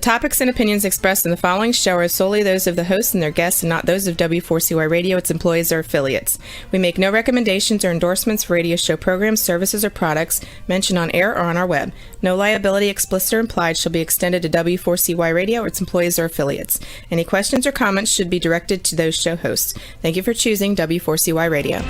topics and opinions expressed in the following show are solely those of the hosts and their guests and not those of W4CY Radio, its employees, or affiliates. We make no recommendations or endorsements for radio show programs, services, or products mentioned on air or on our web. No liability, explicit or implied, shall be extended to W4CY Radio or its employees or affiliates. Any questions or comments should be directed to those show hosts. Thank you for choosing W4CY Radio.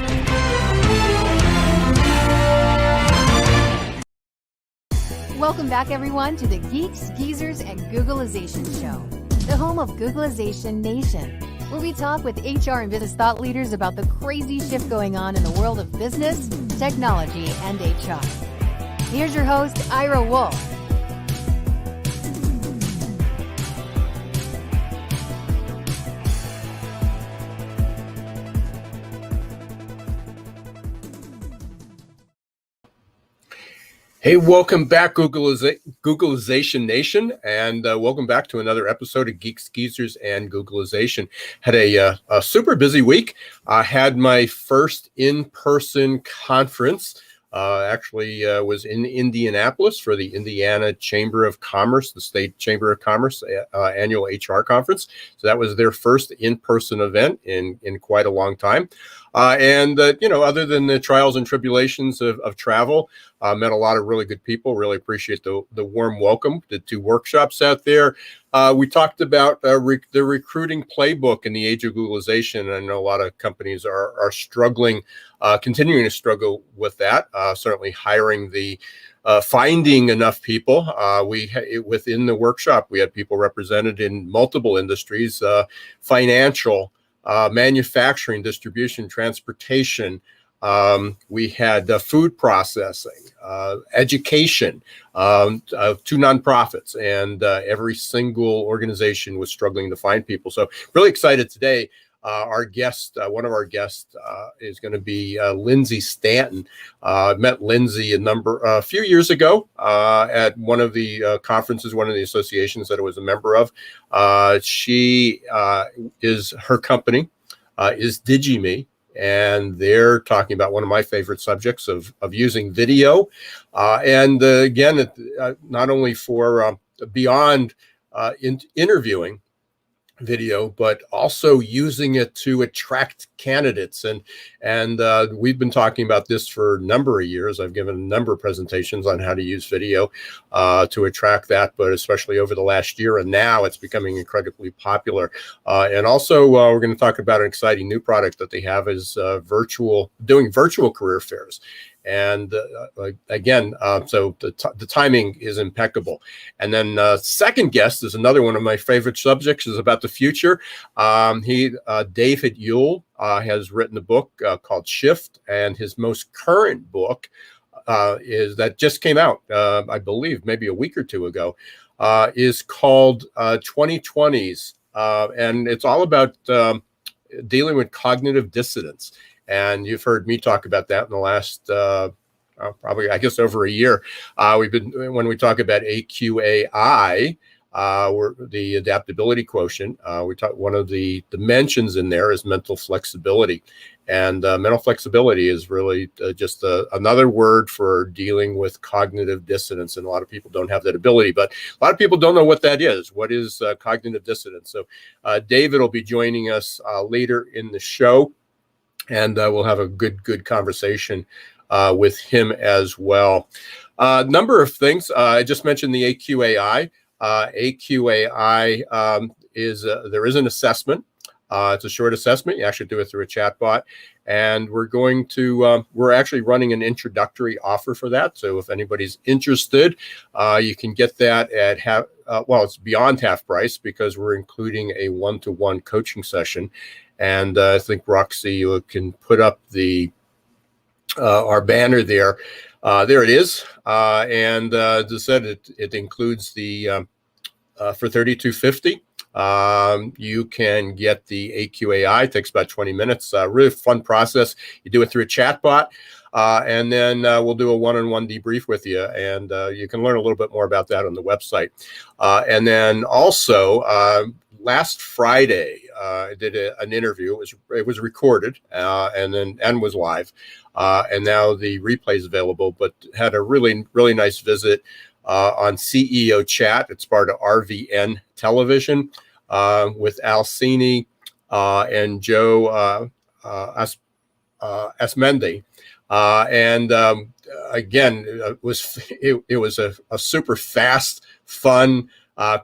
Welcome back, everyone, to the Geeks, Geezers, and Googlization Show, the home of Googlization Nation, where we talk with HR and business thought leaders about the crazy shift going on in the world of business, technology, and HR. Here's your host, Ira Wolfe. Hey, welcome back, Googlization Nation, and welcome back to another episode of Geeks, Geezers, and Googlization. Had a super busy week. I had my first in-person conference. Was in Indianapolis for the Indiana Chamber of Commerce, the State Chamber of Commerce annual HR conference. So that was their first in-person event in quite a long time. Other than the trials and tribulations of travel, met a lot of really good people. Really appreciate the warm welcome. Did 2 workshops out there. We talked about the recruiting playbook in the age of Googlization. I know a lot of companies are struggling, continuing to struggle with that. Certainly hiring finding enough people. Within the workshop, we had people represented in multiple industries, financial, manufacturing, distribution, transportation. We had food processing, education, 2 nonprofits, and every single organization was struggling to find people. So really excited today. Our guest, one of our guests, is going to be Lindsay Stanton. Met Lindsay a few years ago at one of the conferences, one of the associations that I was a member of. Her company is Digi-Me, and they're talking about one of my favorite subjects of using video. Again, not only for beyond interviewing video, but also using it to attract candidates. And we've been talking about this for a number of years. I've given a number of presentations on how to use video to attract that, but especially over the last year. And now it's becoming incredibly popular. And also we're going to talk about an exciting new product that they have is doing virtual career fairs. And again, so the timing is impeccable. And then second guest is another one of my favorite subjects, is about the future. David Houle has written a book called Shift, and his most current book that just came out, I believe, maybe a week or 2 ago, is called 2020s, and it's all about dealing with cognitive dissonance. And you've heard me talk about that in the last probably, I guess, over a year. When we talk about AQAI, the adaptability quotient, one of the dimensions in there is mental flexibility. And mental flexibility is really just another word for dealing with cognitive dissonance. And a lot of people don't have that ability, but a lot of people don't know what that is. What is cognitive dissonance? So David will be joining us later in the show. And we'll have a good conversation with him as well. Number of things. I just mentioned the AQAI. AQAI there is an assessment. It's a short assessment. You actually do it through a chatbot. And we're actually running an introductory offer for that. So if anybody's interested, you can get that at it's beyond half price, because we're including a 1-to-1 coaching session. And I think Roxy, you can put up our banner there. There it is. And as I said, it includes for $32.50. You can get the AQAI. It takes about 20 minutes. Really fun process. You do it through a chatbot. And then we'll do a one-on-one debrief with you. And you can learn a little bit more about that on the website. And then also, last Friday, I did an interview. It was recorded and was live, and now the replay is available. But had a really nice visit on CEO Chat. It's part of RVN Television with Alcini and Joe Asmendi. Again, it was a super fast, fun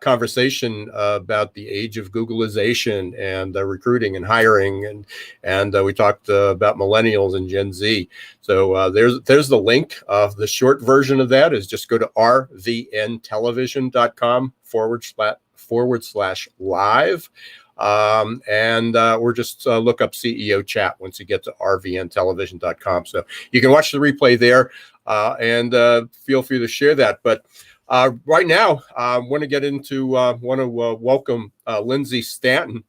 conversation about the age of Googlization and recruiting and hiring, and we talked about millennials and Gen Z. So there's the link. The short version of that is just go to rvntelevision.com /live. Or just look up CEO Chat once you get to rvntelevision.com. So you can watch the replay there and feel free to share that. But right now, I want to welcome Lindsay Stanton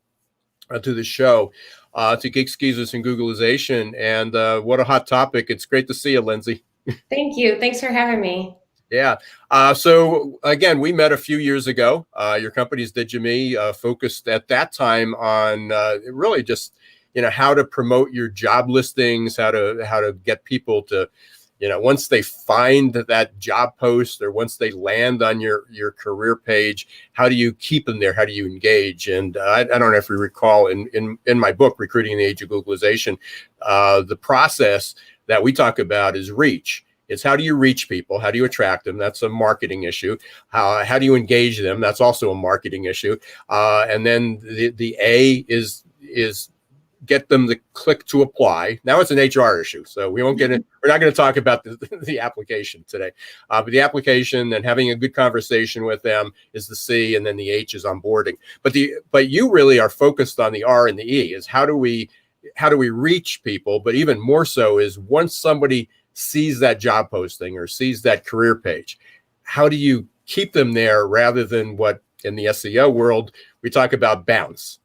to the show, to Geeks Geezers and Googlization. And what a hot topic. It's great to see you, Lindsay. Thank you. Thanks for having me. Yeah. So again, we met a few years ago. Your company's Digi-Me, focused at that time on really just, how to promote your job listings, how to get people to, once they find that job post or once they land on your career page, how do you keep them there? How do you engage? And I don't know if you recall in my book, Recruiting in the Age of Googlization, the process that we talk about is reach. It's how do you reach people? How do you attract them? That's a marketing issue. How do you engage them? That's also a marketing issue. And then the A is get them to click to apply. Now it's an HR issue, so we won't get in. We're not going to talk about the application today. But the application and having a good conversation with them is the C, and then the H is onboarding. But you really are focused on the R and the E. Is how do we reach people? But even more so is once somebody sees that job posting or sees that career page, how do you keep them there rather than what in the SEO world we talk about bounce?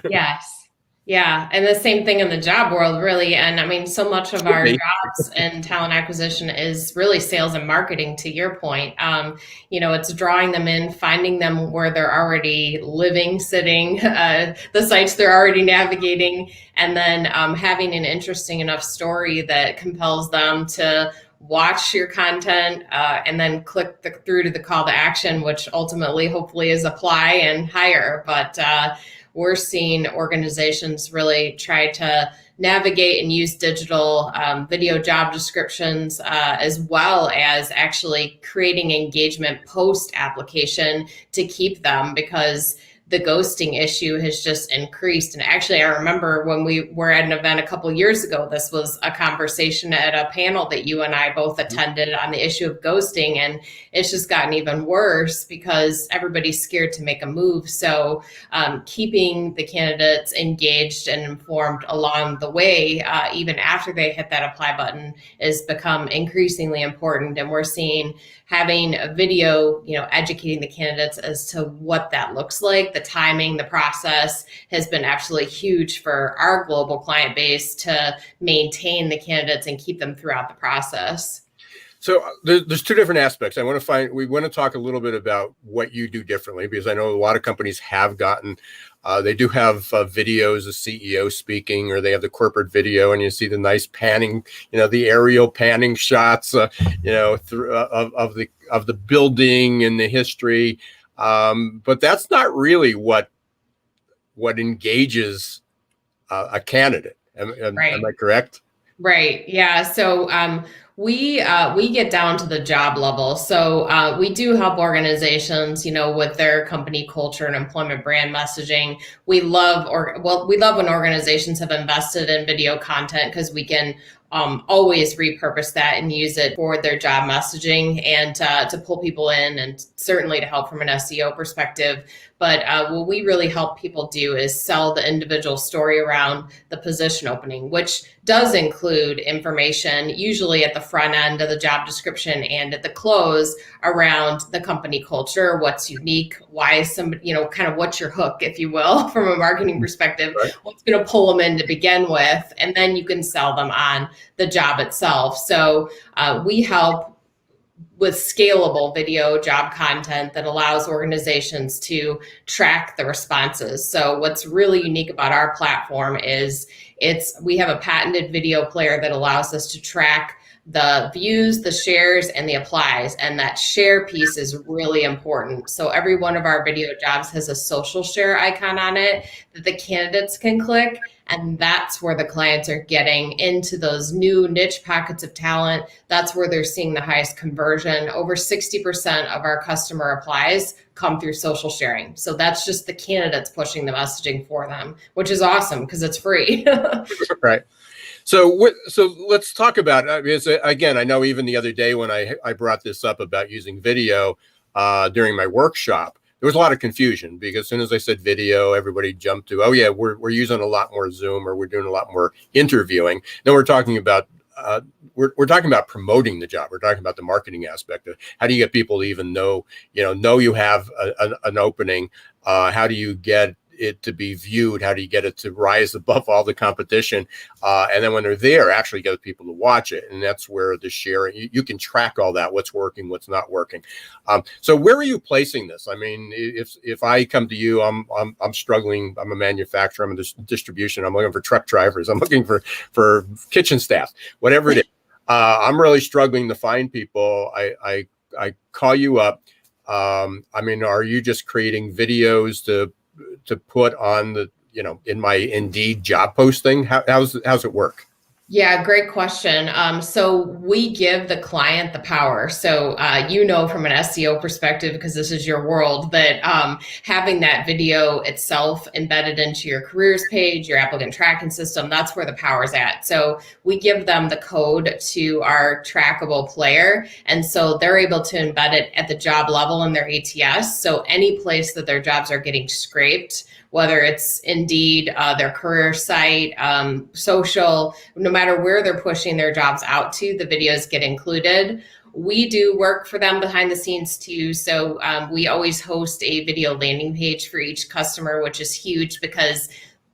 Yes. Yeah. And the same thing in the job world, really. And I mean, so much of our jobs and talent acquisition is really sales and marketing, to your point. It's drawing them in, finding them where they're already living, sitting, the sites they're already navigating, and then having an interesting enough story that compels them to watch your content and then click through to the call to action, which ultimately, hopefully, is apply and hire. But we're seeing organizations really try to navigate and use digital video job descriptions, as well as actually creating engagement post application to keep them, because the ghosting issue has just increased. And actually, I remember when we were at an event a couple of years ago, this was a conversation at a panel that you and I both attended on the issue of ghosting. And it's just gotten even worse because everybody's scared to make a move. So keeping the candidates engaged and informed along the way, even after they hit that apply button, has become increasingly important. And we're seeing having a video, educating the candidates as to what that looks like, the timing, the process has been absolutely huge for our global client base to maintain the candidates and keep them throughout the process. So there's two different aspects. We want to talk a little bit about what you do differently, because I know a lot of companies have gotten, they do have videos of CEO speaking, or they have the corporate video, and you see the nice panning, the aerial panning shots, of the building and the history. But that's not really what engages a candidate. Am I correct? Right. Yeah. So we get down to the job level. So we do help organizations, with their company culture and employment brand messaging. We love when organizations have invested in video content, because we can always repurpose that and use it for their job messaging and to pull people in, and certainly to help from an SEO perspective. But what we really help people do is sell the individual story around the position opening, which does include information, usually at the front end of the job description and at the close, around the company culture, what's unique, why somebody, kind of what's your hook, if you will, from a marketing perspective, right, what's going to pull them in to begin with, and then you can sell them on the job itself. So we help with scalable video job content that allows organizations to track the responses. So what's really unique about our platform is we have a patented video player that allows us to track the views, the shares, and the applies. And that share piece is really important. So every one of our video jobs has a social share icon on it that the candidates can click. And that's where the clients are getting into those new niche pockets of talent. That's where they're seeing the highest conversion. Over 60% of our customer applies come through social sharing. So that's just the candidates pushing the messaging for them, which is awesome because it's free. Right. So let's talk about, again, I know even the other day when I brought this up about using video during my workshop, there was a lot of confusion because as soon as I said video, everybody jumped to, oh yeah, we're using a lot more Zoom, or we're doing a lot more interviewing. Now we're talking about we're talking about promoting the job. We're talking about the marketing aspect of how do you get people to even know you have an opening. How do you get it to be viewed? How do you get it to rise above all the competition? And then when they're there, actually get people to watch it. And that's where the sharing, you can track all that, what's working, what's not working. So where are you placing this? I mean, if I come to you, I'm struggling. I'm a manufacturer. I'm in distribution. I'm looking for truck drivers. I'm looking for kitchen staff, whatever it is. I'm really struggling to find people. I call you up. I mean, are you just creating videos to put on the, in my Indeed job posting? How's it work? Yeah, great question. So we give the client the power. So, from an SEO perspective, because this is your world, that having that video itself embedded into your careers page, your applicant tracking system, that's where the power is at. So we give them the code to our trackable player. And so they're able to embed it at the job level in their ATS. So any place that their jobs are getting scraped, whether it's Indeed, their career site, social, no matter where they're pushing their jobs out to, the videos get included. We do work for them behind the scenes too. So we always host a video landing page for each customer, which is huge because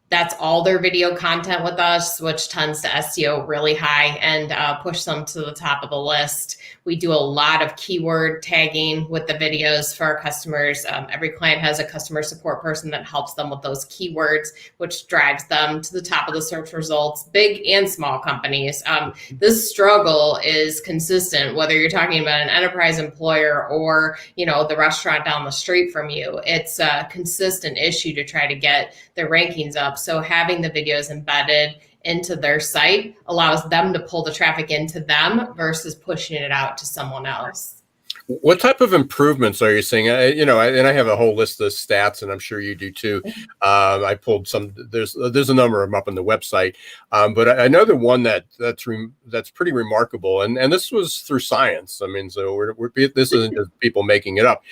that's all their video content with us, which tends to SEO really high and push them to the top of the list. We do a lot of keyword tagging with the videos for our customers. Every client has a customer support person that helps them with those keywords, which drives them to the top of the search results, big and small companies. This struggle is consistent, whether you're talking about an enterprise employer or, the restaurant down the street from you. It's a consistent issue to try to get their rankings up. So having the videos embedded into their site allows them to pull the traffic into them versus pushing it out to someone else. What type of improvements are you seeing? And I have a whole list of stats, and I'm sure you do too. I pulled some. There's a number of them up on the website, but I know the one that's pretty remarkable, and this was through science. I mean, so this isn't just people making it up.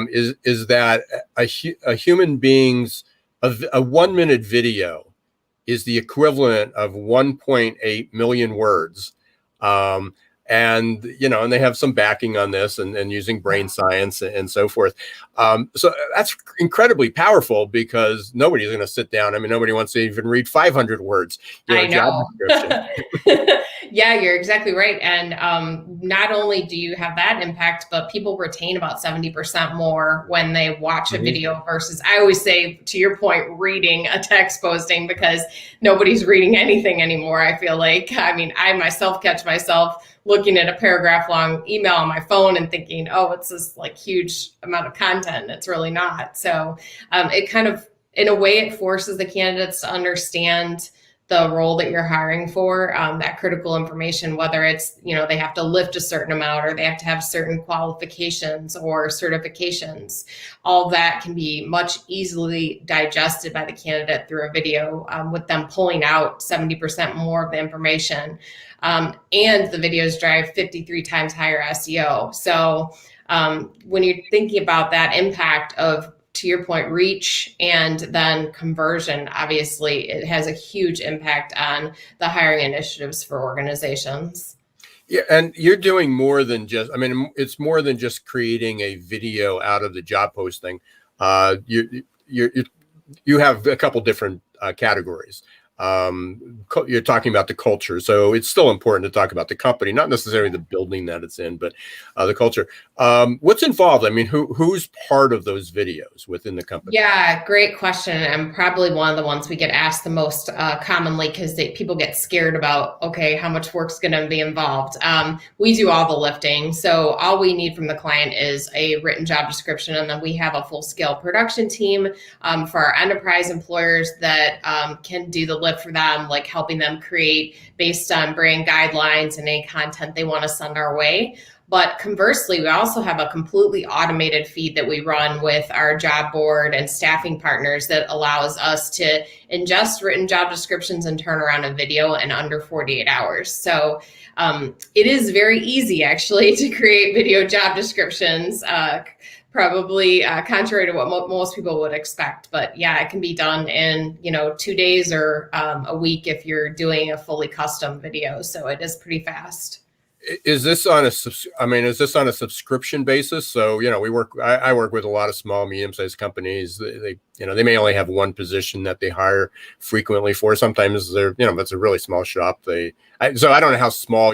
Is that a human being's a 1 minute video is the equivalent of 1.8 million words. And they have some backing on this and using brain science and so forth. So that's incredibly powerful because nobody's going to sit down. I mean, nobody wants to even read 500 words. I know. Yeah, you're exactly right. And not only do you have that impact, but people retain about 70% more when they watch a video versus, I always say, to your point, reading a text posting, because nobody's reading anything anymore. I feel like, I myself catch myself looking at a paragraph long email on my phone and thinking, oh, it's this huge amount of content. It's really not. So it kind of, in a way, it forces the candidates to understand the role that you're hiring for, that critical information, whether it's, they have to lift a certain amount or they have to have certain qualifications or certifications. All that can be much easily digested by the candidate through a video, with them pulling out 70% more of the information. And the videos drive 53 times higher SEO. So when you're thinking about that impact of, to your point, reach and then conversion, obviously it has a huge impact on the hiring initiatives for organizations. Yeah, and you're doing more than just, it's more than just creating a video out of the job posting. You have a couple different categories. You're talking about the culture. So it's still important to talk about the company, not necessarily the building that it's in, but the culture. What's involved? I mean, who's part of those videos within the company? Yeah, great question. And probably one of the ones we get asked the most commonly, because people get scared about, okay, how much work's going to be involved. We do all the lifting. So all we need from the client is a written job description. And then we have a full scale production team for our enterprise employers that can do the lift for them, like helping them create based on brand guidelines and any content they want to send our way. But conversely, we also have a completely automated feed that we run with our job board and staffing partners that allows us to ingest written job descriptions and turn around a video in under 48 hours. So it is very easy, actually, to create video job descriptions, probably contrary to what most people would expect. But yeah, it can be done in 2 days or a week if you're doing a fully custom video. So it is pretty fast. Is this on a subscription basis? So, I work with a lot of small, medium-sized companies. They may only have one position that they hire frequently for. Sometimes it's a really small shop. So I don't know how small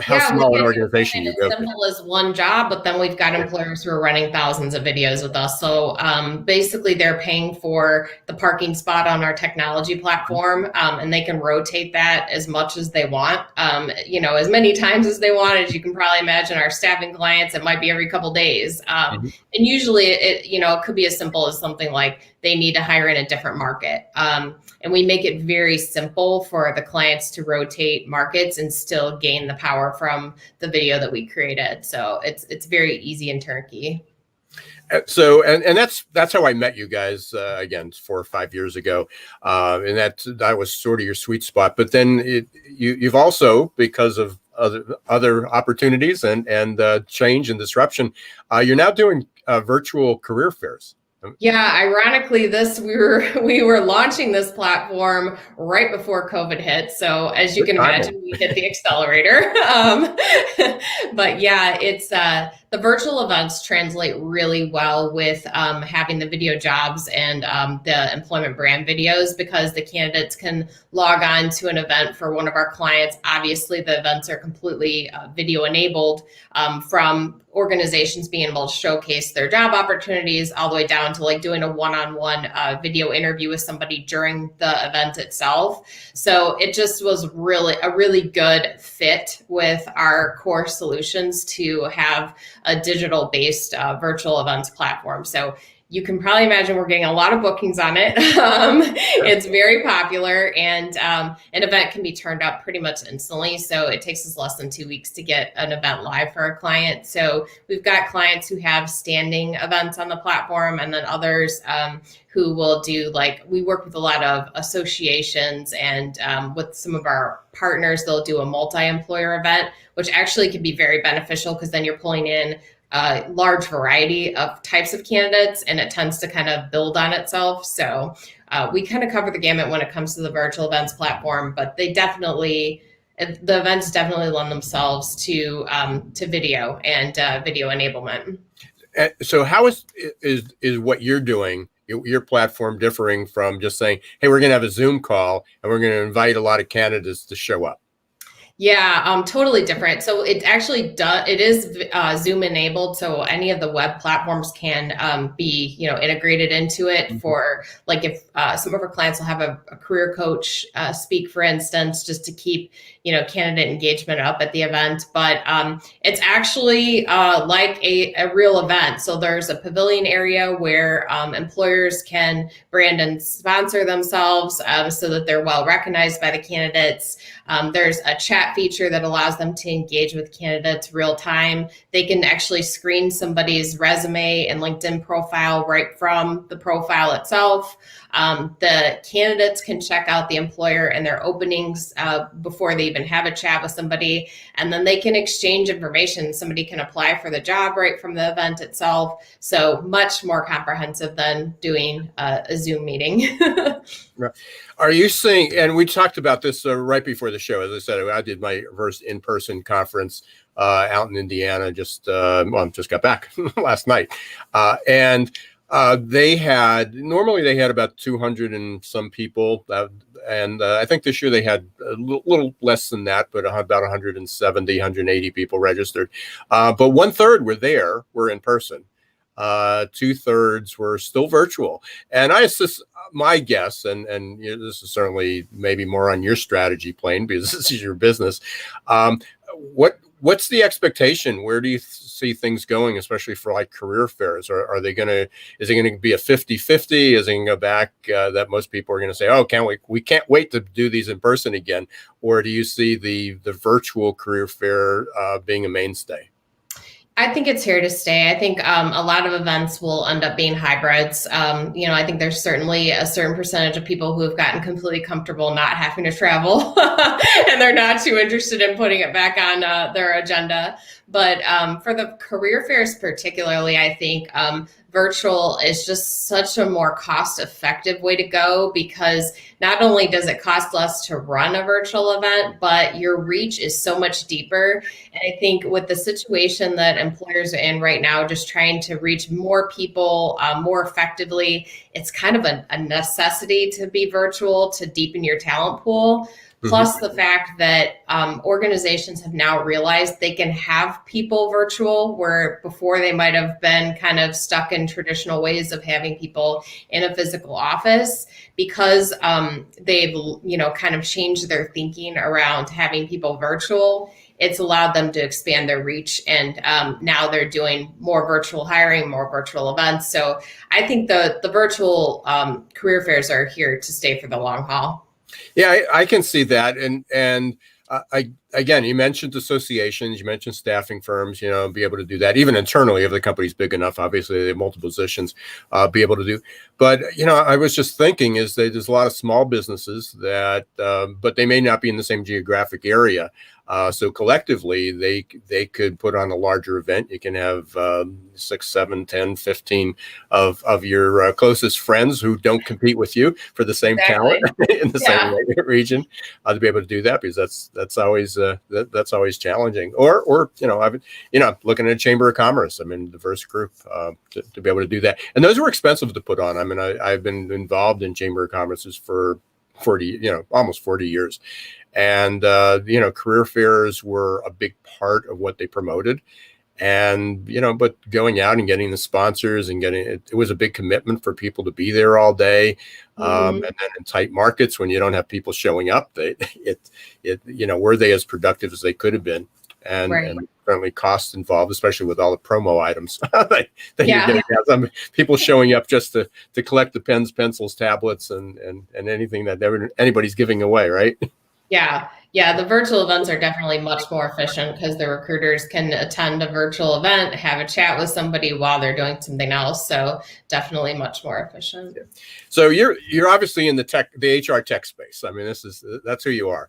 small an organization you go to. As simple as one job, but then we've got employers who are running thousands of videos with us. So basically they're paying for the parking spot on our technology platform, and they can rotate that as much as they want, as many times as they want. As you can probably imagine, our staffing clients, it might be every couple days. And usually it could be as simple as something like they need to hire in a different market. And we make it very simple for the clients to rotate markets and still gain the power from the video that we created. So it's very easy and turnkey. So, and that's how I met you guys, again, 4 or 5 years ago. And that was sort of your sweet spot. But then you've also, because of other opportunities and change and disruption, you're now doing virtual career fairs. Yeah, ironically, we were launching this platform right before COVID hit. So as you can imagine, we hit the accelerator. But yeah, it's the virtual events translate really well with having the video jobs and the employment brand videos, because the candidates can log on to an event for one of our clients. Obviously, the events are completely video enabled, from organizations being able to showcase their job opportunities all the way down to like doing a one-on-one video interview with somebody during the event itself. So it just was a really good fit with our core solutions to have a digital-based virtual events platform. So you can probably imagine we're getting a lot of bookings on it. It's very popular, and an event can be turned up pretty much instantly. So it takes us less than 2 weeks to get an event live for a client. So we've got clients who have standing events on the platform, and then others who will do, we work with a lot of associations, and with some of our partners, they'll do a multi-employer event, which actually can be very beneficial, because then you're pulling in a large variety of types of candidates, and it tends to kind of build on itself. So we kind of cover the gamut when it comes to the virtual events platform, but the events definitely lend themselves to video and video enablement. So how is what you're doing, your platform, differing from just saying, hey, we're going to have a Zoom call and we're going to invite a lot of candidates to show up? Yeah, totally different. So it actually it is Zoom enabled. So any of the web platforms can be, integrated into it for, if some of our clients will have a career coach speak, for instance, just to keep, candidate engagement up at the event. But it's actually like a real event. So there's a pavilion area where employers can brand and sponsor themselves so that they're well recognized by the candidates. There's a chat feature that allows them to engage with candidates real time. They can actually screen somebody's resume and LinkedIn profile right from the profile itself. The candidates can check out the employer and their openings before they even have a chat with somebody, and then they can exchange information. Somebody can apply for the job right from the event itself. So much more comprehensive than doing a Zoom meeting. Right. Are you seeing, and we talked about this right before the show, as I said, I did my first in-person conference out in Indiana, just got back last night. And normally they had about 200 and some people. And I think this year they had a little less than that, but about 170, 180 people registered. But 1/3 were in person. 2/3 were still virtual. And my guess, and this is certainly maybe more on your strategy plane because this is your business. What's the expectation? Where do you see things going, especially for like career fairs? Is it going to be a 50-50? Is it going to go back that most people are going to say, oh, we can't wait to do these in person again? Or do you see the virtual career fair being a mainstay? I think it's here to stay. I think a lot of events will end up being hybrids. I think there's certainly a certain percentage of people who have gotten completely comfortable not having to travel and they're not too interested in putting it back on their agenda. But for the career fairs particularly, I think virtual is just such a more cost-effective way to go, because not only does it cost less to run a virtual event, but your reach is so much deeper. And I think with the situation that employers are in right now, just trying to reach more people more effectively, it's kind of a necessity to be virtual to deepen your talent pool. Plus the fact that organizations have now realized they can have people virtual, where before they might have been kind of stuck in traditional ways of having people in a physical office, because they've kind of changed their thinking around having people virtual. It's allowed them to expand their reach, and now they're doing more virtual hiring, more virtual events. So I think the virtual career fairs are here to stay for the long haul. Yeah, I can see that. And again, you mentioned associations, you mentioned staffing firms, be able to do that. Even internally, if the company's big enough, obviously they have multiple positions, be able to do. But, I was just thinking is that there's a lot of small businesses that, but they may not be in the same geographic area. So collectively, they could put on a larger event. You can have 6, 7, 10, 15 of your closest friends who don't compete with you for the same talent in the same region to be able to do that, because that's always challenging. Or looking at a chamber of commerce. I mean, diverse group to be able to do that, and those were expensive to put on. I mean, I've been involved in chamber of commerces for almost 40 years. And, career fairs were a big part of what they promoted. And, but going out and getting the sponsors and it was a big commitment for people to be there all day. And then in tight markets, when you don't have people showing up, were they as productive as they could have been? And certainly costs involved, especially with all the promo items that you're getting. Some people showing up just to collect the pens, pencils, tablets, and anything that anybody's giving away, right? Yeah. The virtual events are definitely much more efficient because the recruiters can attend a virtual event, have a chat with somebody while they're doing something else. So definitely much more efficient. Yeah. So you're obviously in the HR tech space. I mean, that's who you are.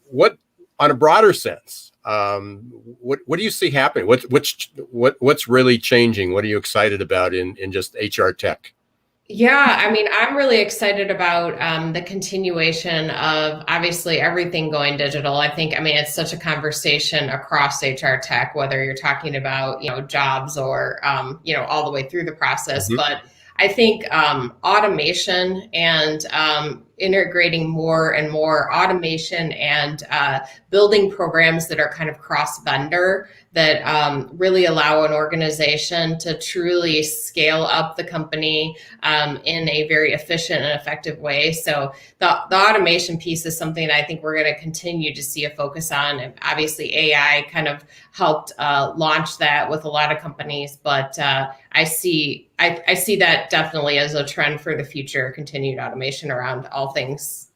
What, on a broader sense, what do you see happening? What's really changing? What are you excited about in just HR tech? Yeah, I mean, I'm really excited about the continuation of obviously everything going digital. It's such a conversation across HR tech, whether you're talking about, jobs or, all the way through the process. But I think automation and integrating more and more automation and building programs that are kind of cross-vendor that really allow an organization to truly scale up the company in a very efficient and effective way. So the automation piece is something I think we're going to continue to see a focus on. And obviously, AI kind of helped launch that with a lot of companies, but I see that definitely as a trend for the future, continued automation around all things.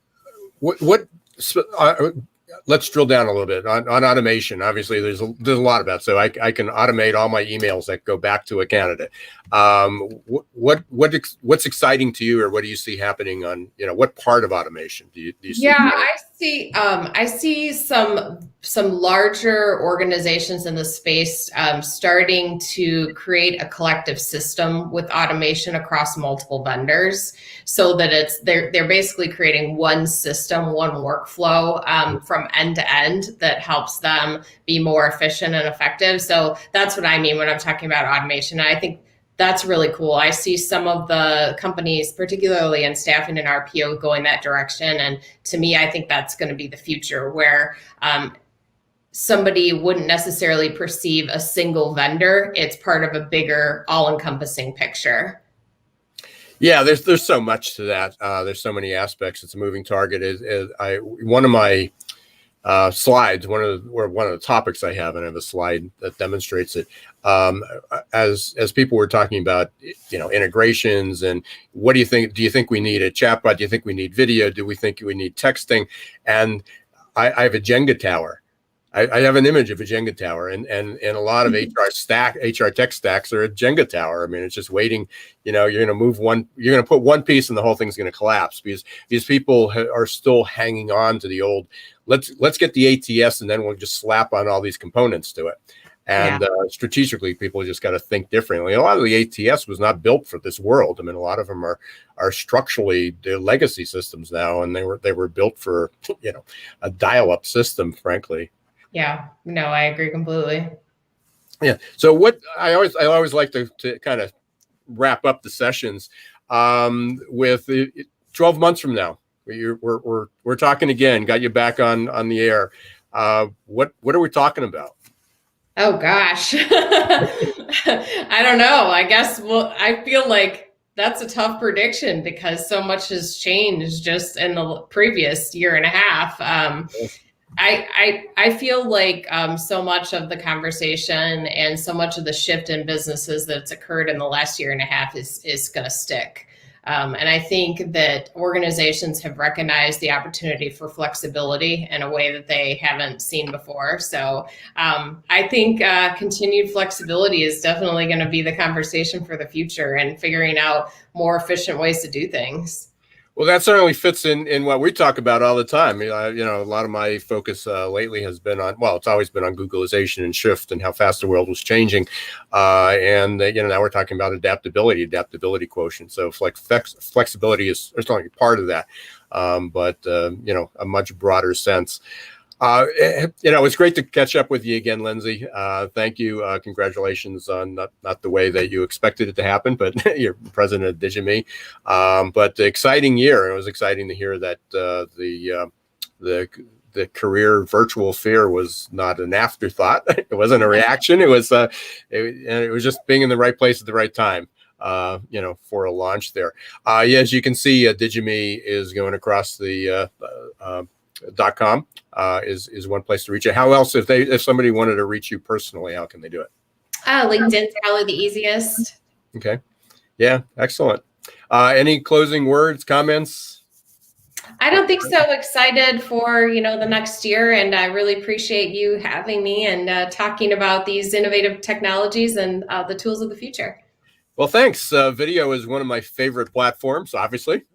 Let's drill down a little bit on automation. Obviously, there's a lot about. So I can automate all my emails that go back to a candidate. What's exciting to you, or what do you see happening on what part of automation do you see? Yeah, I see some larger organizations in the space starting to create a collective system with automation across multiple vendors, so that they're basically creating one system, one workflow from end to end that helps them be more efficient and effective. So that's what I mean when I'm talking about automation. I think that's really cool. I see some of the companies, particularly in staffing and RPO, going that direction. And to me, I think that's going to be the future, where somebody wouldn't necessarily perceive a single vendor. It's part of a bigger, all-encompassing picture. Yeah, there's so much to that. There's so many aspects. It's a moving target. One of my slides, one of the topics I have, and I have a slide that demonstrates it. As people were talking about, integrations, and what do you think? Do you think we need a chatbot? Do you think we need video? Do we think we need texting? And I have a Jenga tower. I have an image of a Jenga tower, and a lot of HR tech stacks are a Jenga tower. I mean, it's just waiting. You're going to move one, you're going to put one piece, and the whole thing's going to collapse, because these people are still hanging on to the old. Let's get the ATS, and then we'll just slap on all these components to it. And strategically, people just got to think differently. A lot of the ATS was not built for this world. I mean, a lot of them are structurally, they're legacy systems now, and they were built for a dial-up system, frankly. Yeah, no, I agree completely. Yeah. So what I always like to kind of wrap up the sessions with 12 months from now. We're talking again. Got you back on the air. What are we talking about? Oh gosh, I don't know. I guess I feel like that's a tough prediction, because so much has changed just in the previous year and a half. I feel like so much of the conversation and so much of the shift in businesses that's occurred in the last year and a half is going to stick. And I think that organizations have recognized the opportunity for flexibility in a way that they haven't seen before. So I think continued flexibility is definitely going to be the conversation for the future, and figuring out more efficient ways to do things. Well, that certainly fits in what we talk about all the time. A lot of my focus lately has been on, well, it's always been on Googlization and shift and how fast the world was changing. And now we're talking about adaptability quotient. So flexibility is certainly part of that, but a much broader sense. It's great to catch up with you again, Lindsay. Thank you. Congratulations on not the way that you expected it to happen, but you're president of Digi-Me. But exciting year. It was exciting to hear that the career virtual fear was not an afterthought. It wasn't a reaction. It was it was just being in the right place at the right time. For a launch there. As you can see, Digi-Me is going across the .com is one place to reach you. How else, if somebody wanted to reach you personally, how can they do it? LinkedIn's probably the easiest. Okay. Yeah. Excellent. Any closing words, comments? I don't think so. Excited for, the next year. And I really appreciate you having me and talking about these innovative technologies and the tools of the future. Well, thanks. Video is one of my favorite platforms, obviously.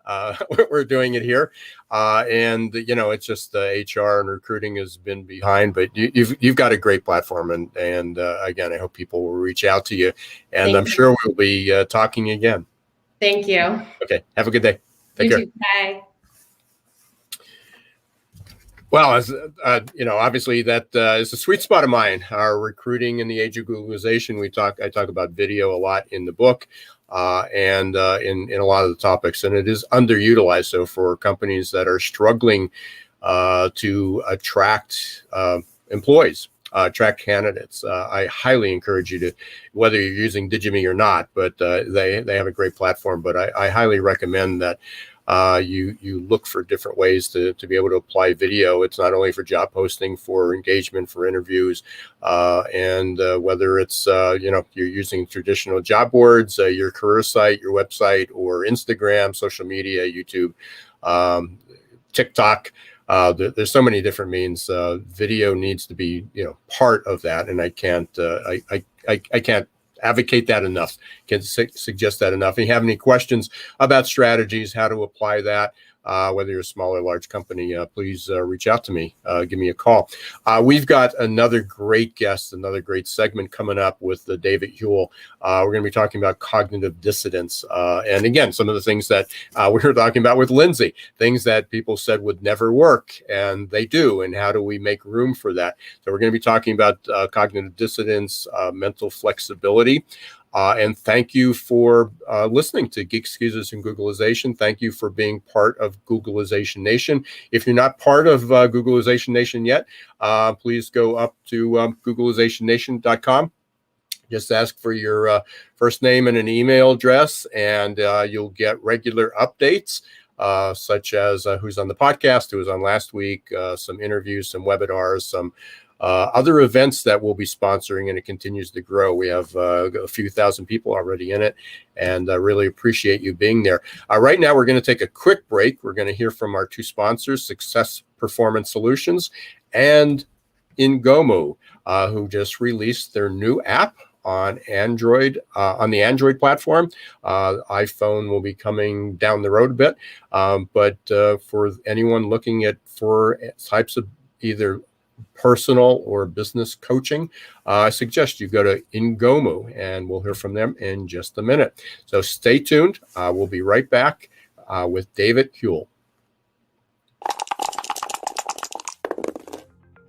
We're doing it here. And it's just HR and recruiting has been behind, but you've got a great platform. And again, I hope people will reach out to you. And I'm sure we'll be talking again. Thank you. Okay. Have a good day. Take care. You too. Bye. Well, as obviously that is a sweet spot of mine. Our recruiting in the age of Googlization. I talk about video a lot in the book, and in a lot of the topics, and it is underutilized. So for companies that are struggling to attract employees, attract candidates, I highly encourage you to, whether you're using Digi-Me or not, but they have a great platform. But I highly recommend that. You look for different ways to be able to apply video. It's not only for job posting, for engagement, for interviews, and whether it's you're using traditional job boards, your career site, your website, or Instagram, social media, YouTube, TikTok. There's so many different means. Video needs to be part of that, and I can't advocate that enough, can suggest that enough. If you have any questions about strategies, how to apply that, whether you're a small or large company, please reach out to me, give me a call. We've got another great guest, another great segment coming up with David Houle. We're going to be talking about cognitive dissonance. And again, some of the things that we were talking about with Lindsay, things that people said would never work, and they do. And how do we make room for that? So we're going to be talking about cognitive dissonance, mental flexibility. And thank you for listening to Geeks Geezers and Googlization. Thank you for being part of Googlization Nation. If you're not part of Googlization Nation yet, please go up to googlizationnation.com. Just ask for your first name and an email address, and you'll get regular updates, such as who's on the podcast, who was on last week, some interviews, some webinars, some other events that we'll be sponsoring, and it continues to grow. We have a few thousand people already in it, and I really appreciate you being there. Right now, we're going to take a quick break. We're going to hear from our two sponsors, Success Performance Solutions and Ingomu, who just released their new app on Android, on the Android platform. iPhone will be coming down the road a bit, but for anyone looking for types of either personal or business coaching, I suggest you go to Ingomu, and we'll hear from them in just a minute. So stay tuned. We'll be right back with David Houle.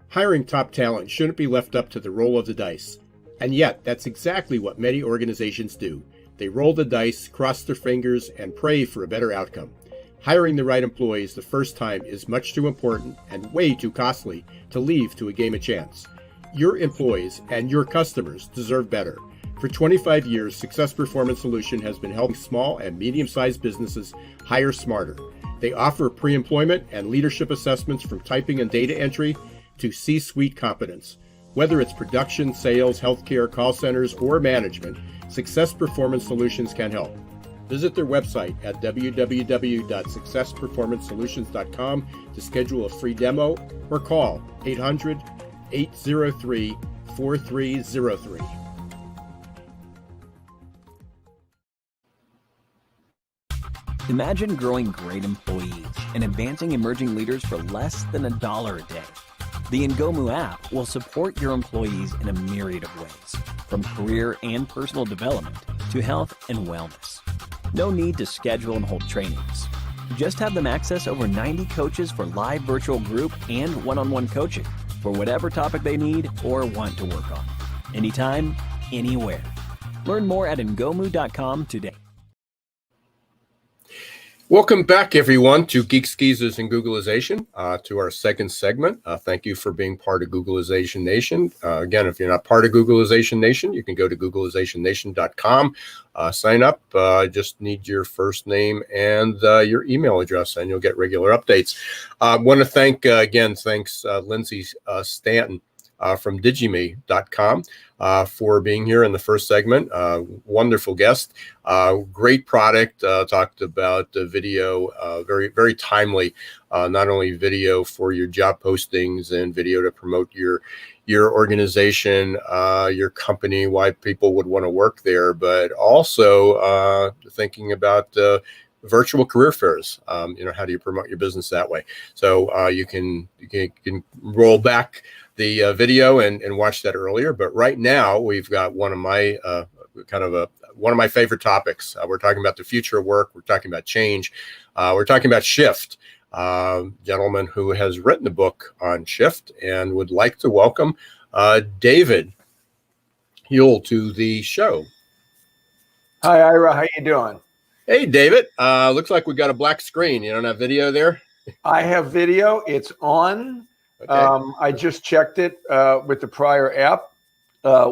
Hiring top talent shouldn't be left up to the roll of the dice. And yet, that's exactly what many organizations do. They roll the dice, cross their fingers, and pray for a better outcome. Hiring the right employees the first time is much too important and way too costly to leave to a game of chance. Your employees and your customers deserve better. For 25 years, Success Performance Solution has been helping small and medium-sized businesses hire smarter. They offer pre-employment and leadership assessments from typing and data entry to C-suite competence. Whether it's production, sales, healthcare, call centers, or management, Success Performance Solutions can help. Visit their website at www.successperformancesolutions.com to schedule a free demo or call 800-803-4303. Imagine growing great employees and advancing emerging leaders for less than $1 a day. The Ingomu app will support your employees in a myriad of ways, from career and personal development to health and wellness. No need to schedule and hold trainings. Just have them access over 90 coaches for live virtual group and one-on-one coaching for whatever topic they need or want to work on. Anytime, anywhere. Learn more at Ingomu.com today. Welcome back, everyone, to Geeks Geezers and Googlization, to our second segment. Thank you for being part of Googlization Nation. Again, if you're not part of Googlization Nation, you can go to googlizationnation.com, sign up. Just need your first name and your email address, and you'll get regular updates. I want to thank, thanks Lindsay Stanton from Digi-Me.com for being here in the first segment. Wonderful guest, great product, talked about video, very, very timely, not only video for your job postings and video to promote your organization, your company, why people would want to work there, but also thinking about virtual career fairs. How do you promote your business that way? So you can roll back the video and watch that earlier. But right now we've got one of my favorite topics. We're talking about the future of work. We're talking about change. We're talking about shift. Gentleman who has written a book on shift and would like to welcome David Houle to the show. Hi, Ira. How you doing? Hey, David. Looks like we got a black screen. You don't have video there? I have video. It's on. Okay. I just checked it with the prior app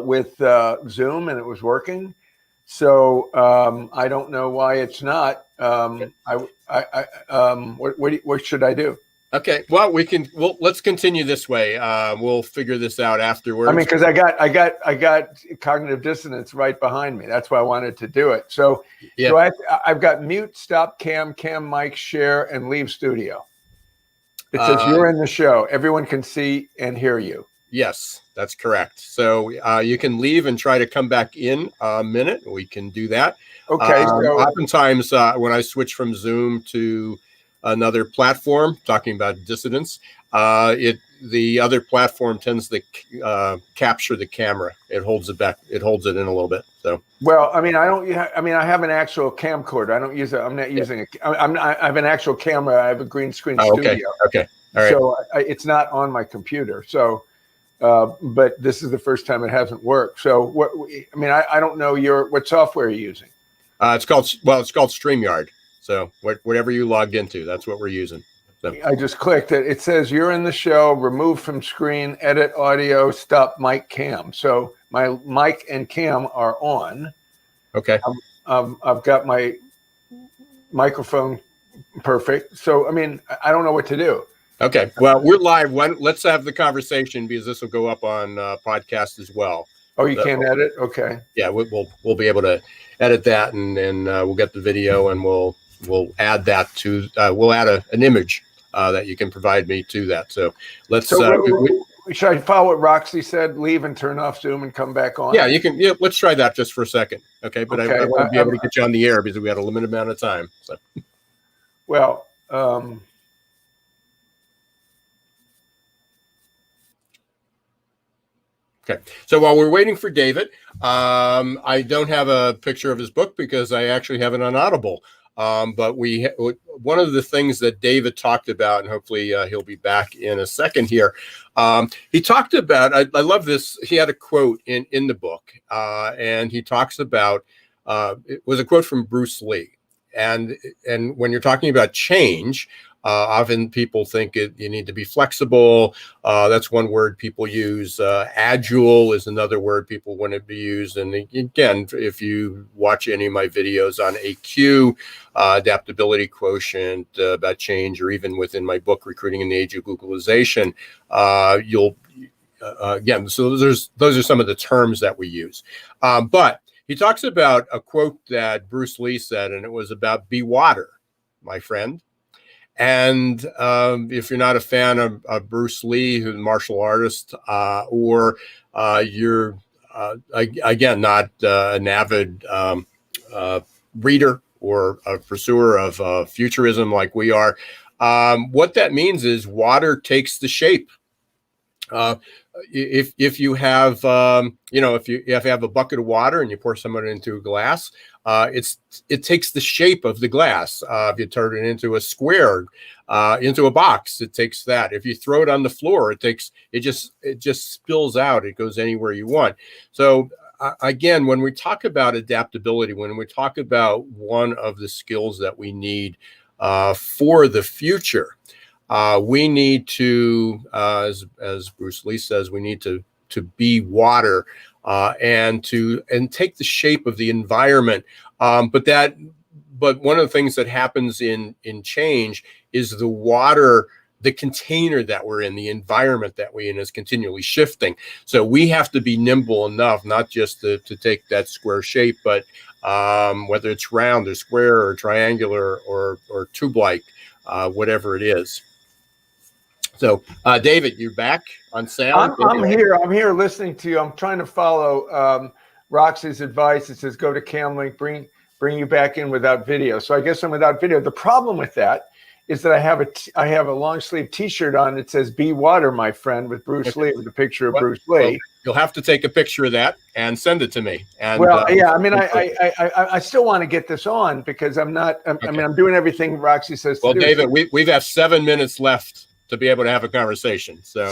with Zoom, and it was working. So I don't know why it's not. What should I do? Okay. Well, let's continue this way. We'll figure this out afterwards. I mean, because I got cognitive dissonance right behind me. That's why I wanted to do it. So, yeah. So I've got mute, stop cam, mic, share, and leave studio. It says you're in the show. Everyone can see and hear you. Yes, that's correct. So you can leave and try to come back in a minute. We can do that. Okay. So oftentimes when I switch from Zoom to another platform, talking about dissonance, the other platform tends to capture the camera. It holds it back. It holds it in a little bit. So well, I mean, I have an actual camcorder. I don't use it. I'm not using it. I have an actual camera. I have a green screen studio. Okay. All right. So it's not on my computer. So but this is the first time it hasn't worked. So I don't know what software you're using. It's called StreamYard. So whatever you logged into, that's what we're using. So. I just clicked it. It says you're in the show, remove from screen, edit audio, stop mic cam. So my mic and cam are on. Okay. I've got my microphone perfect. So, I don't know what to do. Okay. Well, we're live. Let's have the conversation because this will go up on podcast as well. Oh, you can't edit? Okay. Yeah, we'll be able to edit that, and then we'll get the video, and we'll add that to we'll add an image that you can provide me to that. So let's. Should I follow what Roxy said? Leave and turn off Zoom and come back on. Yeah, you can. Yeah, let's try that just for a second. Okay, but okay. I want to be able to get you on the air because we had a limited amount of time. So. Well. Okay, so while we're waiting for David, I don't have a picture of his book because I actually have it on Audible. But one of the things that David talked about, and hopefully he'll be back in a second here. He talked about, I love this. He had a quote in the book, and he talks about, it was a quote from Bruce Lee. And when you're talking about change, often people think you need to be flexible. That's one word people use. Agile is another word people want to use. And again, if you watch any of my videos on AQ, adaptability quotient, about change, or even within my book, Recruiting in the Age of Googlization, you'll again, so those are some of the terms that we use. But he talks about a quote that Bruce Lee said, and it was about be water, my friend. And if you're not a fan of Bruce Lee, who's a martial artist, or you're, again, not an avid reader or a pursuer of futurism like we are, what that means is water takes the shape. If you have, if you have a bucket of water and you pour some of it into a glass, it takes the shape of the glass. If you turn it into a square, into a box, it takes that. If you throw it on the floor, it just spills out. It goes anywhere you want. So again, when we talk about adaptability, when we talk about one of the skills that we need for the future, we need to, as Bruce Lee says, we need to be water and take the shape of the environment. But one of the things that happens in change is the water, the container that we're in, the environment that we're in is continually shifting. So we have to be nimble enough, not just to take that square shape, but whether it's round or square or triangular or tube-like, whatever it is. So, David, you're back on sound. I'm here. I'm here listening to you. I'm trying to follow Roxy's advice. It says go to Camlink, bring you back in without video. So I guess I'm without video. The problem with that is that I have a long sleeve T-shirt on that says "Be Water, my friend" with Bruce Lee, with a picture of Bruce Lee. Well, you'll have to take a picture of that and send it to me. And yeah, I still want to get this on because I'm not. I'm doing everything Roxy says. Well, David, we have 7 minutes left to be able to have a conversation. So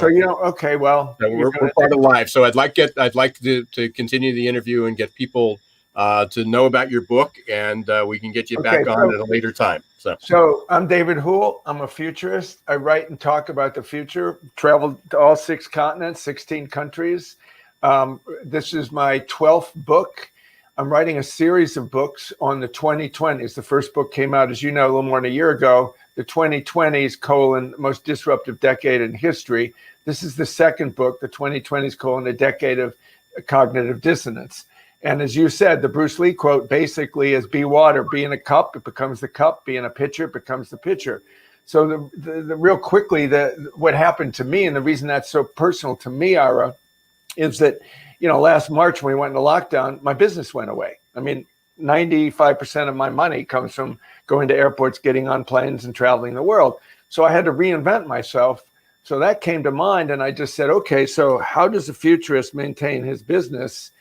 okay, well, so we're part of live. So I'd like to continue the interview and get people to know about your book, and we can get you back on at a later time. So I'm David Houle. I'm a futurist. I write and talk about the future. Traveled to all 6 continents, 16 countries. This is my 12th book. I'm writing a series of books on the 2020s. The first book came out, as you know, a little more than a year ago. The 2020s, most disruptive decade in history. This is the second book, the 2020s, a decade of cognitive dissonance. And as you said, the Bruce Lee quote basically is be water, be in a cup, it becomes the cup, be in a pitcher, it becomes the pitcher. So the real quickly, what happened to me, and the reason that's so personal to me, Ira, is that, last March when we went into lockdown, my business went away. 95% of my money comes from going to airports, getting on planes and traveling the world. So I had to reinvent myself. So that came to mind. And I just said, okay, so how does a futurist maintain his business?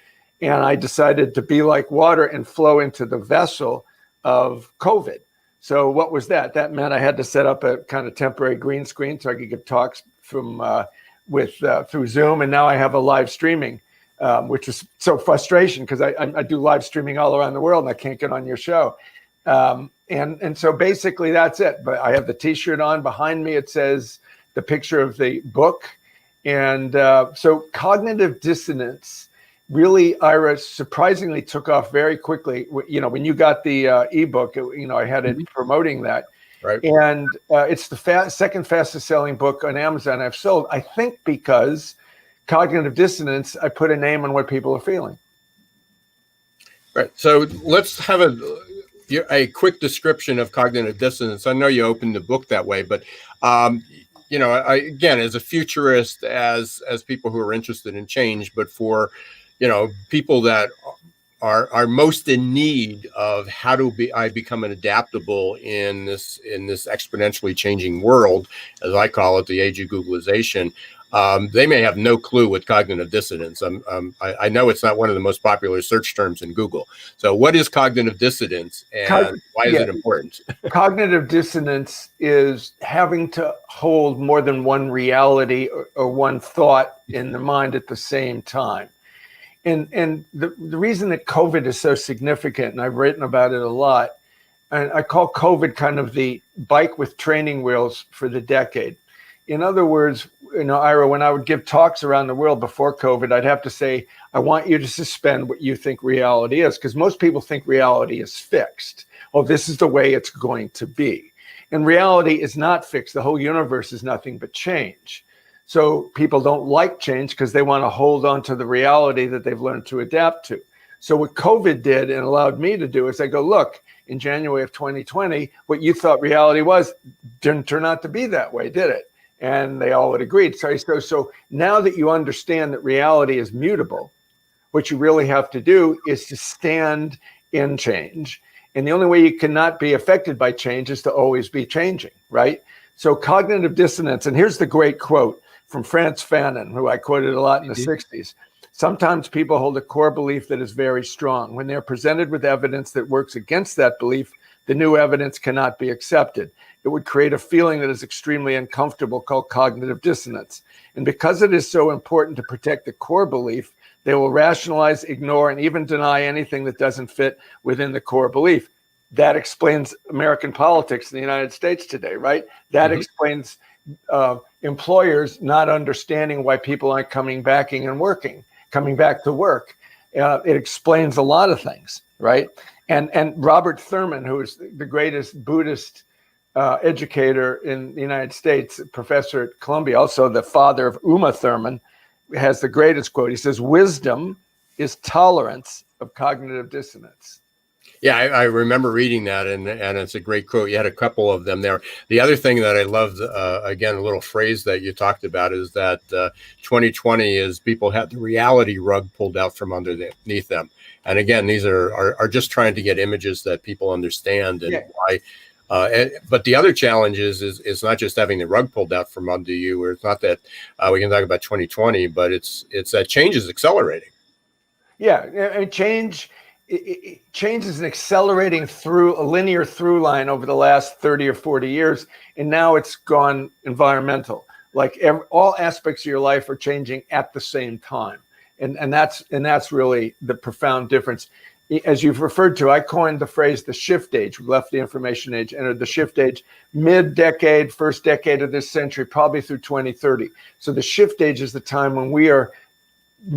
And I decided to be like water and flow into the vessel of COVID. So what was that? That meant I had to set up a kind of temporary green screen so I could give talks from through Zoom, and now I have a live streaming, which is so frustration because I do live streaming all around the world and I can't get on your show. And so basically that's it. But I have the T-shirt on behind me. It says the picture of the book. And so cognitive dissonance really, Ira, surprisingly took off very quickly. You know, when you got the ebook, I had it promoting that. Right. And it's the second fastest selling book on Amazon I've sold, I think, because cognitive dissonance, I put a name on what people are feeling. Right. So let's have a quick description of cognitive dissonance. I know you opened the book that way, but again, as a futurist, as people who are interested in change, but for people that are most in need of how do I become an adaptable in this exponentially changing world, as I call it, the age of Googlization. They may have no clue what cognitive dissonance. I know it's not one of the most popular search terms in Google. So what is cognitive dissonance and why is it important? Cognitive dissonance is having to hold more than one reality or one thought in the mind at the same time. And the reason that COVID is so significant, and I've written about it a lot, and I call COVID kind of the bike with training wheels for the decade. In other words, Ira, when I would give talks around the world before COVID, I'd have to say, I want you to suspend what you think reality is, because most people think reality is fixed. Oh, this is the way it's going to be. And reality is not fixed. The whole universe is nothing but change. So people don't like change because they want to hold on to the reality that they've learned to adapt to. So what COVID did and allowed me to do is I go, look, in January of 2020, what you thought reality was didn't turn out to be that way, did it? And they all would agree. So now that you understand that reality is mutable, what you really have to do is to stand in change. And the only way you cannot be affected by change is to always be changing, right? So cognitive dissonance, and here's the great quote from Frantz Fanon, who I quoted a lot in the 60s. Sometimes people hold a core belief that is very strong. When they're presented with evidence that works against that belief, the new evidence cannot be accepted. It would create a feeling that is extremely uncomfortable called cognitive dissonance. And because it is so important to protect the core belief, they will rationalize, ignore, and even deny anything that doesn't fit within the core belief. That explains American politics in the United States today, right? That explains employers not understanding why people aren't coming back to work. It explains a lot of things, right? And Robert Thurman, who is the greatest Buddhist educator in the United States, professor at Columbia, also the father of Uma Thurman, has the greatest quote. He says, "Wisdom is tolerance of cognitive dissonance." Yeah, I remember reading that, and it's a great quote. You had a couple of them there. The other thing that I loved, again, a little phrase that you talked about is that 2020 is people had the reality rug pulled out from underneath them. And again, these are just trying to get images that people understand and why. But the other challenge is not just having the rug pulled out from under you, or it's not that we can talk about 2020, but it's that change is accelerating. Yeah, and change is accelerating through a linear through line over the last 30 or 40 years, and now it's gone environmental. Like all aspects of your life are changing at the same time, and that's really the profound difference. As you've referred to, I coined the phrase the shift age. We left the information age, entered the shift age mid-decade, first decade of this century, probably through 2030. So the shift age is the time when we are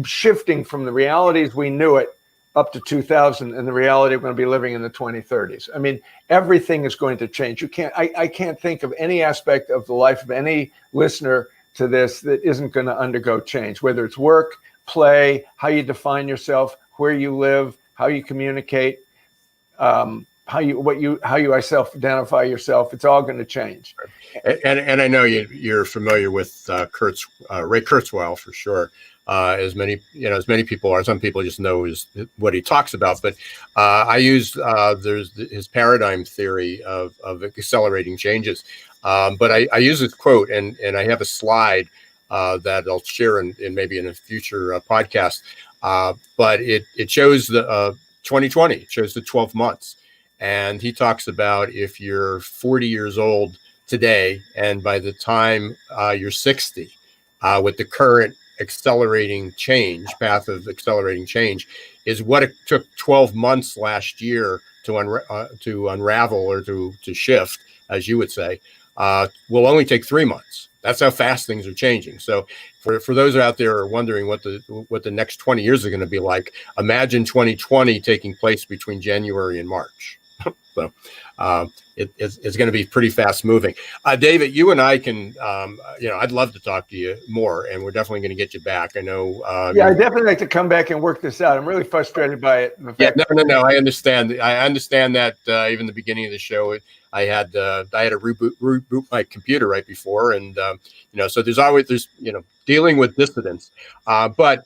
shifting from the realities we knew it up to 2000 and the reality we're going to be living in the 2030s. I mean, everything is going to change. I can't think of any aspect of the life of any listener to this that isn't going to undergo change, whether it's work, play, how you define yourself, where you live, how you communicate, how you self-identify yourself. It's all going to change. And I know you're familiar with Ray Kurzweil for sure. As many people are. Some people just know what he talks about. But I use there's his paradigm theory of accelerating changes. But I use his quote, and I have a slide that I'll share in maybe in a future podcast. But it shows the 2020. It shows the 12 months, and he talks about if you're 40 years old today, and by the time you're 60. with the current path of accelerating change, is what it took 12 months last year to unravel or to shift, as you would say, will only take 3 months. That's how fast things are changing. So for those out there who are wondering what the next 20 years are going to be like, imagine 2020 taking place between January and March. So it's going to be pretty fast moving. David, you and I can, I'd love to talk to you more, and we're definitely going to get you back. I know. I'd definitely like to come back and work this out. I'm really frustrated by it. No. I understand. I understand that even the beginning of the show, I had to reboot my computer right before, and so there's dealing with dissidence. But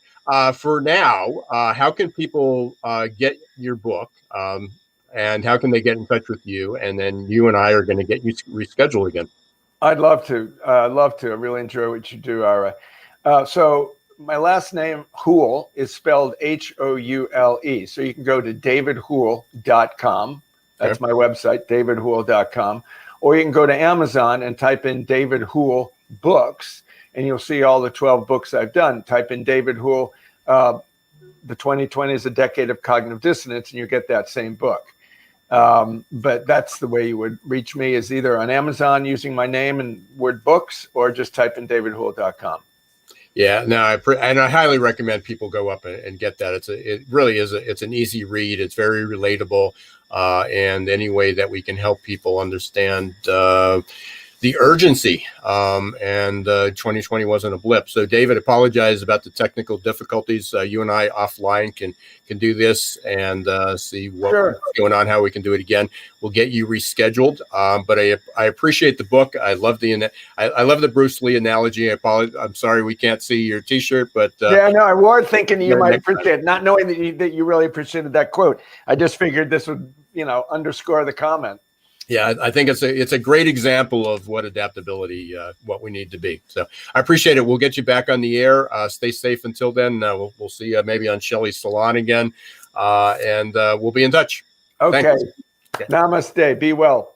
for now, how can people get your book? And how can they get in touch with you? And then you and I are going to get you rescheduled again. I'd love to. I really enjoy what you do, Ira. So my last name, Houle, is spelled Houle. So you can go to davidhoule.com. That's my website, davidhoule.com. Or you can go to Amazon and type in David Houle books, and you'll see all the 12 books I've done. Type in David Houle, The 2020 is a Decade of Cognitive Dissonance, and you get that same book. But that's the way you would reach me, is either on Amazon using my name and word books, or just type in davidhoule.com. Yeah, no, I highly recommend people go up and get that. It really is. It's an easy read. It's very relatable, and any way that we can help people understand the urgency, and 2020 wasn't a blip. So David, apologize about the technical difficulties. You and I offline can do this and see what's going on, how we can do it again. We'll get you rescheduled. But I appreciate the book. I love the Bruce Lee analogy. I'm sorry we can't see your T-shirt, but I was thinking you might appreciate it, not knowing that you really appreciated that quote. I just figured this would underscore the comment. Yeah, I think it's a great example of what adaptability, what we need to be. So I appreciate it. We'll get you back on the air. Stay safe until then. We'll see you maybe on Shelley's Salon again, and we'll be in touch. Okay. Namaste. Be well.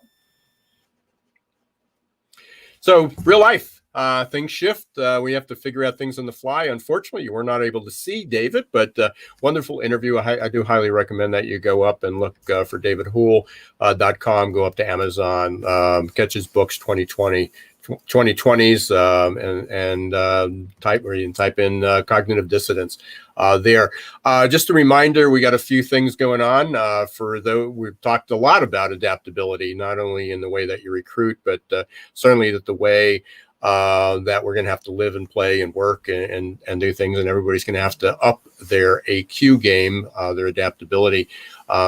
So real life. Things shift. We have to figure out things on the fly. Unfortunately, you were not able to see David, but wonderful interview. I do highly recommend that you go up and look for davidhoule.com, go up to Amazon, catch his books 2020s, and type in cognitive dissonance there. Just a reminder, we got a few things going on. We've talked a lot about adaptability, not only in the way that you recruit, but certainly that the way that we're going to have to live and play and work and do things, and everybody's going to have to up their AQ game, their adaptability.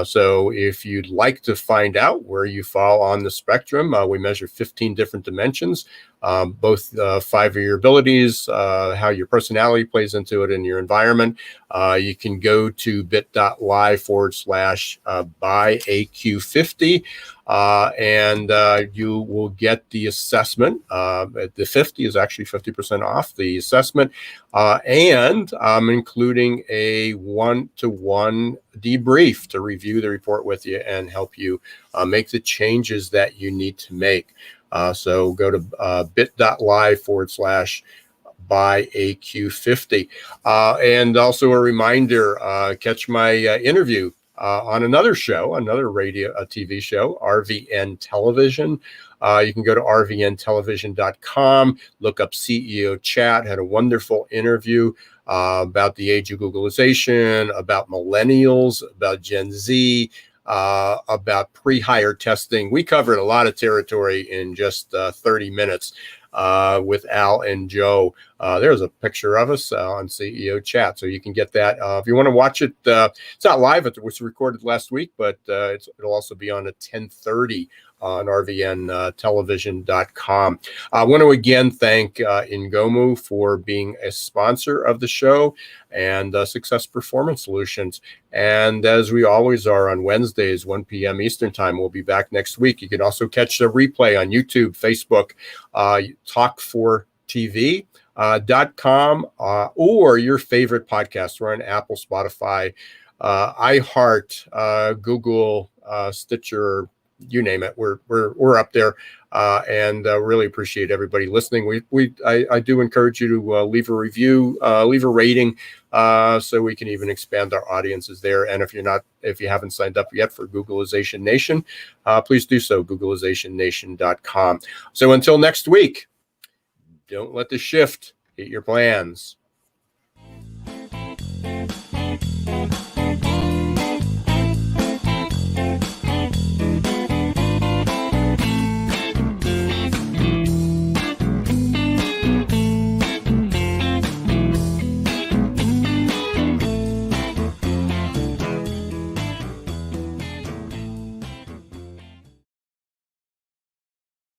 So if you'd like to find out where you fall on the spectrum, we measure 15 different dimensions, both 5 of your abilities, how your personality plays into it in your environment. You can go to bit.ly/byAQ50. And you will get the assessment. The 50 is actually 50% off the assessment, and I'm including a 1-to-1 debrief to review the report with you and help you make the changes that you need to make. So go to bit.ly/byAQ50. And also a reminder, catch my interview on another show, another TV show, RVN Television. You can go to rvntelevision.com, look up CEO Chat, had a wonderful interview about the age of Googlization, about millennials, about Gen Z, about pre-hire testing. We covered a lot of territory in just 30 minutes with Al and Joe. There's a picture of us on CEO Chat, so you can get that. If you want to watch it, it's not live. It was recorded last week, but it'll also be on at 10:30 on rvntelevision.com. I want to again thank Ngomu for being a sponsor of the show, and Success Performance Solutions. And as we always are on Wednesdays, 1 p.m. Eastern Time, we'll be back next week. You can also catch the replay on YouTube, Facebook, Talk4TV.com, or your favorite podcast. We're on Apple, Spotify, iHeart, Google, Stitcher, you name it. We're up there, and really appreciate everybody listening. I do encourage you to leave a review, leave a rating, so we can even expand our audiences there. And if you haven't signed up yet for Googlization Nation, please do so. Googlizationnation.com. So until next week, don't let the shift hit your plans.